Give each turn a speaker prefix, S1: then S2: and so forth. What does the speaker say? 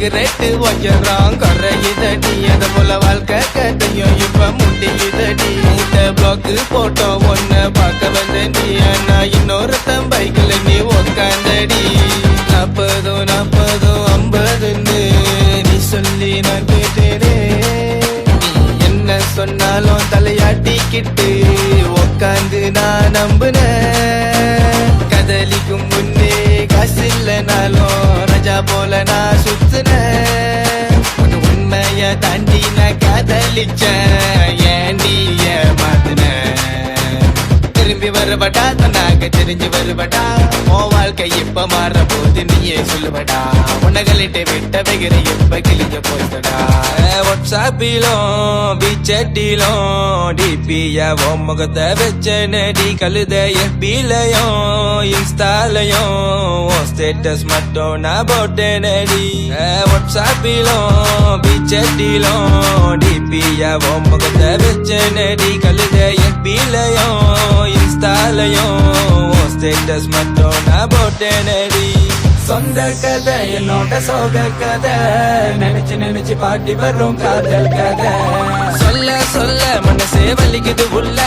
S1: cigarette வைக்கிறான் குறையுதடி அத போல வாழ்க்கை கதையும் இப்ப முடியுதடி மூட்டை பிளாக்கு போட்டோம் ஒன்ன பார்க்க வந்தடி நான் இன்னொருத்தன் பைக்கில் நீ உக்காந்தடி 40 40 50 நீ சொல்லி நான் கேட்டேனே என்ன சொன்னாலும் தலையாட்டிக்கிட்டு உக்காந்து நான் நம்புனேன் கதலிக்கும் முன்னே காசு இல்லைனாலும் ரஜா போல நான் சுத்துனேன் உண்மைய தாண்டி நான் காதலிச்சேன் ஏண்டி ஏமாத்துனேன் திரும்பி வருவடா தன்னாக தெரிஞ்சு வருவடா உன் வாழ்க்கை இப்ப மாற போது நீயே சொல்லுவடா உன்னகளிட்ட விட்ட வெகிற இப்ப கிழிஞ்ச போய்தடா வாட்ஸ்அப்பிலும் பிச்சட்டிலும் டிபிய உன் முகத்தை வச்சனடி கழுத எஃபிலையும் இன்ஸ்டாலையும் உன் ஸ்டேட்டஸ் மட்டும் நான் போட்டேனடி வாட்ஸ்அப்பிலும் பிச்சட்டிலும் டிபிய உன் முகத்தை வச்சனடி கழுத எஃபிலையும் இன்ஸ்டாலையும் ஸ்டேட்டஸ் மட்டும் நான் போட்டேனடி சொந்த கதை என்னோட சோக கதை நினைச்சு நினைச்சு பாட்டி வரும் காதல் கதை சொல்ல சொல்ல மனசே வலிக்குது உள்ள